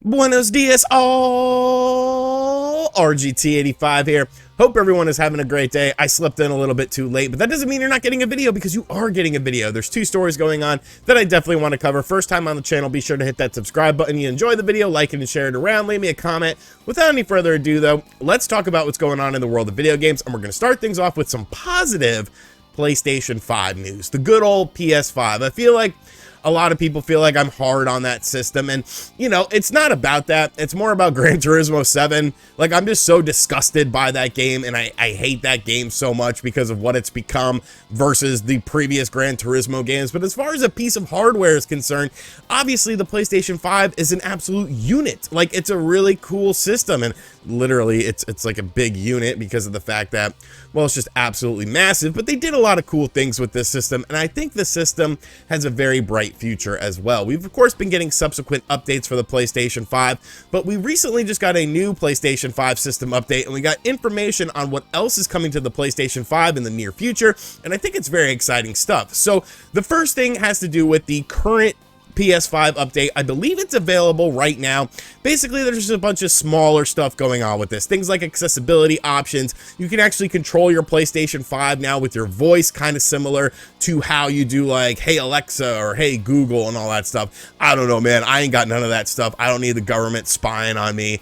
Buenos dias all, RGT85 here. Hope everyone is having a great day. I slept in a little bit too late, but that doesn't mean you're not getting a video, because you are getting a video. There's two stories going on that I definitely want to cover. First time on the channel, be sure to hit that subscribe button. You enjoy the video, like it and share it around, leave me a comment. Without any further ado though, let's talk about what's going on in the world of video games, and we're going to start things off with some positive PlayStation 5 news. The good old PS5. I feel like a lot of people feel like I'm hard on that system, and you know, it's not about that. It's more about Gran Turismo 7. Like, I'm just so disgusted by that game, and I hate that game so much because of what it's become versus the previous Gran Turismo games. But as far as a piece of hardware is concerned, obviously the PlayStation 5 is an absolute unit. Like, it's a really cool system, and literally it's like a big unit because of the fact that, well, it's just absolutely massive. But they did a lot of cool things with this system, and I think the system has a very bright future as well. We've of course been getting subsequent updates for the PlayStation 5, but we recently just got a new PlayStation 5 system update, and we got information on what else is coming to the PlayStation 5 in the near future, and I think it's very exciting stuff. So the first thing has to do with the current PS5 update. I believe it's available right now. Basically, there's just a bunch of smaller stuff going on with this. Things like accessibility options. You can actually control your PlayStation 5 now with your voice, kind of similar to how you do like, hey Alexa or hey Google and all that stuff. I don't know, man. I ain't got none of that stuff. I don't need the government spying on me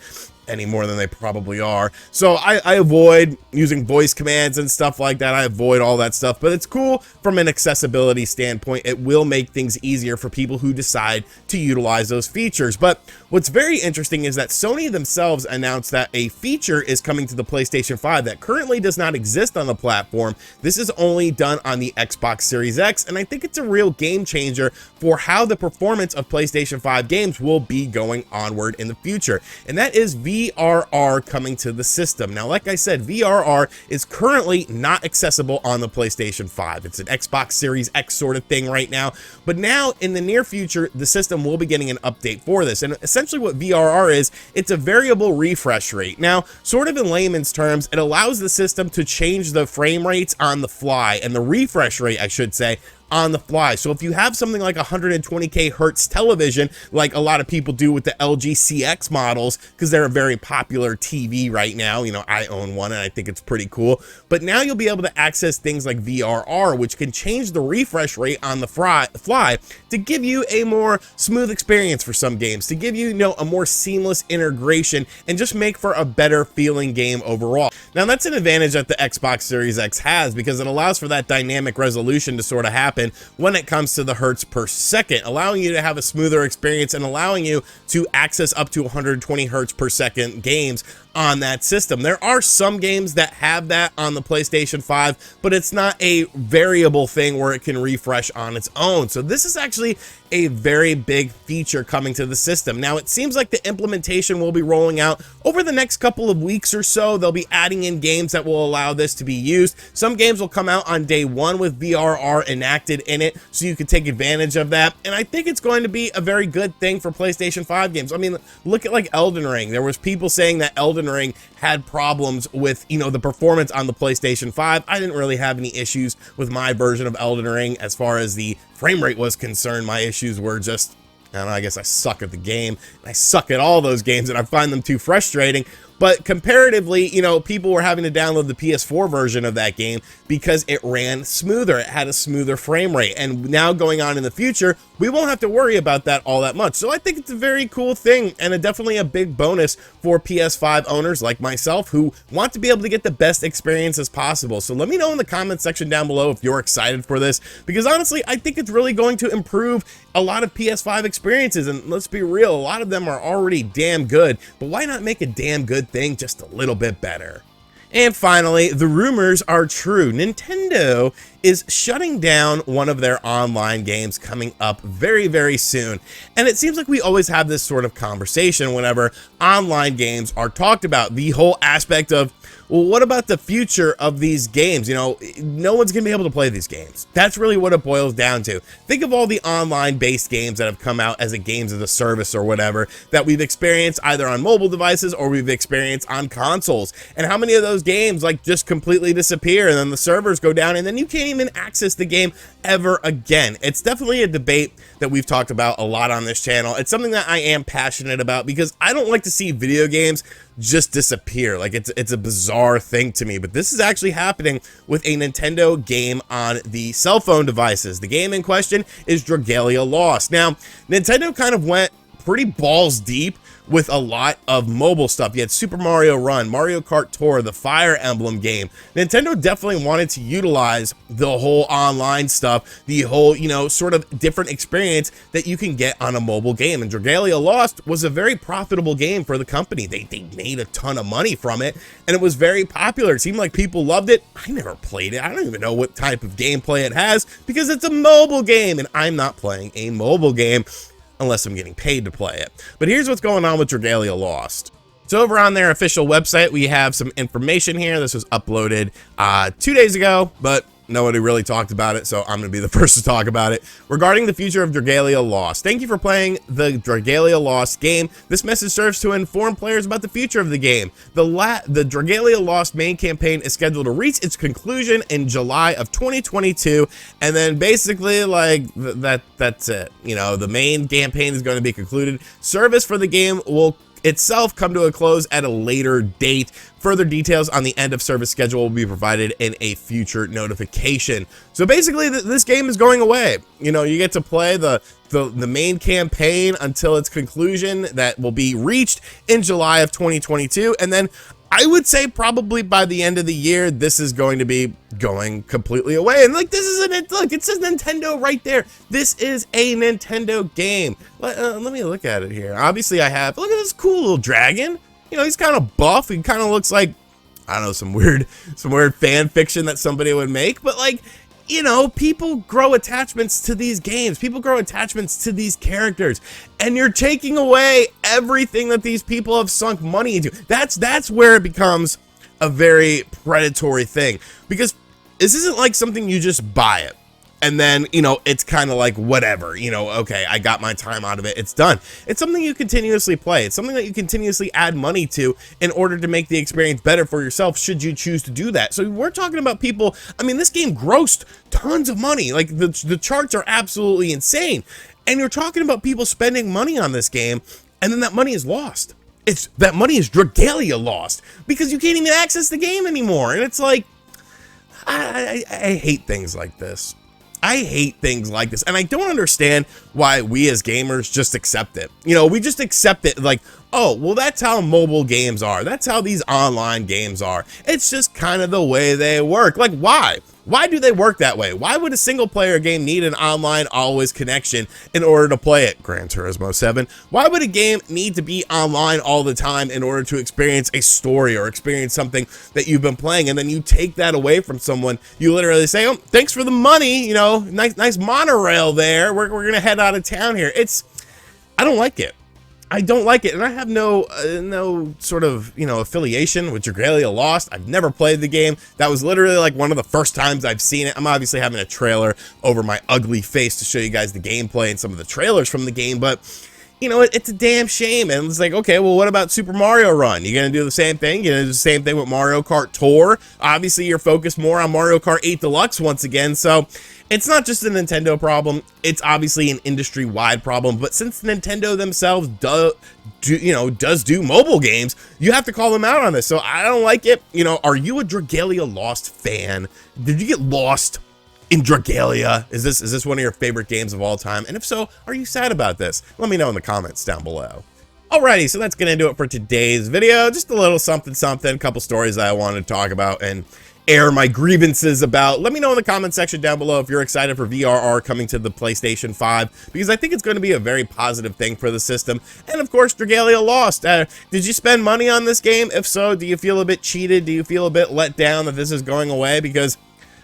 any more than they probably are. So I avoid using voice commands and stuff like that. I avoid all that stuff, but it's cool from an accessibility standpoint. It will make things easier for people who decide to utilize those features. But what's very interesting is that Sony themselves announced that a feature is coming to the PlayStation 5 that currently does not exist on the platform. This is only done on the Xbox Series X, and I think it's a real game changer for how the performance of PlayStation 5 games will be going onward in the future, and that is VRR coming to the system. Now, like I said, VRR is currently not accessible on the PlayStation 5. It's an Xbox Series X sort of thing right now, but now in the near future, the system will be getting an update for this. And essentially what VRR is, it's a variable refresh rate. Now, sort of in layman's terms, it allows the system to change the frame rates on the fly, and the refresh rate, I should say, on the fly. So if you have something like 120K hertz television, like a lot of people do with the LG CX models, because they're a very popular TV right now, you know, I own one and I think it's pretty cool. But now you'll be able to access things like VRR, which can change the refresh rate on the fly to give you a more smooth experience for some games, to give you, you know, a more seamless integration and just make for a better feeling game overall. Now, that's an advantage that the Xbox Series X has, because it allows for that dynamic resolution to sort of happen when it comes to the hertz per second, allowing you to have a smoother experience and allowing you to access up to 120 hertz per second games on that system. There are some games that have that on the PlayStation 5, but it's not a variable thing where it can refresh on its own. So this is actually a very big feature coming to the system. Now, it seems like the implementation will be rolling out over the next couple of weeks or so. They'll be adding in games that will allow this to be used. Some games will come out on day one with VRR enacted in it, so you can take advantage of that. And I think it's going to be a very good thing for PlayStation 5 games. I mean, look at like Elden Ring. There was people saying that Elden Ring had problems with, you know, the performance on the PlayStation 5. I didn't really have any issues with my version of Elden Ring as far as the frame rate was concerned. My issues were just, I don't know, I guess I suck at the game. I suck at all those games, and I find them too frustrating. But comparatively, you know, people were having to download the PS4 version of that game because it ran smoother. It had a smoother frame rate. And now going on in the future, we won't have to worry about that all that much. So I think it's a very cool thing, and definitely a big bonus for PS5 owners like myself who want to be able to get the best experience as possible. So let me know in the comments section down below if you're excited for this, because honestly, I think it's really going to improve a lot of PS5 experiences. And let's be real, a lot of them are already damn good, but why not make a damn good thing just a little bit better? And finally, the rumors are true. Nintendo is shutting down one of their online games coming up very, very soon. And it seems like we always have this sort of conversation whenever online games are talked about. The whole aspect of, well, what about the future of these games? You know, no one's going to be able to play these games. That's really what it boils down to. Think of all the online-based games that have come out as a games as a service or whatever that we've experienced either on mobile devices or we've experienced on consoles. And how many of those games like just completely disappear, and then the servers go down, and then you can't even access the game ever again. It's definitely a debate that we've talked about a lot on this channel. It's something that I am passionate about because I don't like to see video games just disappear. Like, it's a bizarre thing to me, but this is actually happening with a Nintendo game on the cell phone devices. The game in question is Dragalia Lost. Now, Nintendo kind of went pretty balls deep with a lot of mobile stuff. You had Super Mario Run, Mario Kart Tour, the Fire Emblem game. Nintendo definitely wanted to utilize the whole online stuff, the whole, you know, sort of different experience that you can get on a mobile game. And Dragalia Lost was a very profitable game for the company. They made a ton of money from it, and it was very popular. It seemed like people loved it. I never played it. I don't even know what type of gameplay it has because it's a mobile game, and I'm not playing a mobile game unless I'm getting paid to play it. But here's what's going on with Dragalia Lost. So over on their official website, we have some information here. This was uploaded 2 days ago, but nobody really talked about it, so I'm going to be the first to talk about it. Regarding the future of Dragalia Lost, thank you for playing the Dragalia Lost game. This message serves to inform players about the future of the game. The Dragalia Lost main campaign is scheduled to reach its conclusion in July of 2022, and then basically, like, that's it. You know, the main campaign is going to be concluded. Service for the game will itself come to a close at a later date. Further details on the end of service schedule will be provided in a future notification. So basically, this game is going away. You know, you get to play the main campaign until its conclusion that will be reached in July of 2022, and then I would say probably by the end of the year, this is going to be going completely away. And like, this is look, it says Nintendo right there. This is a Nintendo game. Let me look at it here. Obviously I have, look at this cool little dragon. You know, he's kind of buff. He kind of looks like, I don't know, some weird fan fiction that somebody would make, but like, you know, people grow attachments to these games. People grow attachments to these characters, and you're taking away everything that these people have sunk money into. That's where it becomes a very predatory thing, because this isn't like something you just buy it and then, you know, it's kind of like whatever, you know, okay, I got my time out of it, it's done. It's something you continuously play. It's something that you continuously add money to in order to make the experience better for yourself, should you choose to do that. So we're talking about people, I mean, this game grossed tons of money. Like, the charts are absolutely insane. And you're talking about people spending money on this game, and then that money is lost. That money is Dragalia Lost, because you can't even access the game anymore. And it's like, I hate things like this. I hate things like this, and I don't understand why we as gamers just accept it. You know, we just accept it like, oh, well, that's how mobile games are. That's how these online games are. It's just kind of the way they work. Like, why? Why do they work that way? Why would a single player game need an online always connection in order to play it? Gran Turismo 7. Why would a game need to be online all the time in order to experience a story or experience something that you've been playing? And then you take that away from someone. You literally say, oh, thanks for the money. You know, nice monorail there. We're going to head out of town here. I don't like it. I don't like it, and I have no sort of, you know, affiliation with Dragalia Lost. I've never played the game. That was literally like one of the first times I've seen it. I'm obviously having a trailer over my ugly face to show you guys the gameplay and some of the trailers from the game, but you know, it's a damn shame. And it's like, okay, well, what about Super Mario Run? You gonna do the same thing? You're gonna do the same thing with Mario Kart Tour? Obviously, you're focused more on Mario Kart 8 Deluxe once again, so it's not just a Nintendo problem. It's obviously an industry-wide problem. But since Nintendo themselves does do mobile games, you have to call them out on this. So I don't like it. You know, are you a Dragalia Lost fan? Did you get lost in Dragalia? Is this one of your favorite games of all time? And if so, are you sad about this? Let me know in the comments down below. Alrighty, so that's gonna do it for today's video. Just a little something, a couple stories that I wanted to talk about and air my grievances about. Let me know in the comment section down below if you're excited for VRR coming to the PlayStation 5, because I think it's going to be a very positive thing for the system. And of course, Dragalia Lost. Did you spend money on this game? If so, do you feel a bit cheated? Do you feel a bit let down that this is going away? Because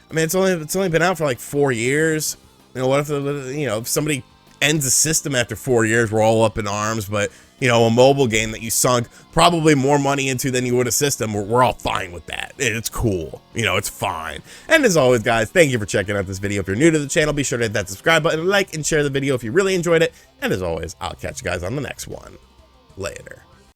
I mean, it's only been out for like 4 years. You know, what if if somebody ends the system after 4 years? We're all up in arms, but you know, a mobile game that you sunk probably more money into than you would a system, we're all fine with that. It's cool. You know, it's fine. And as always, guys, thank you for checking out this video. If you're new to the channel, be sure to hit that subscribe button, like, and share the video if you really enjoyed it. And as always, I'll catch you guys on the next one. Later.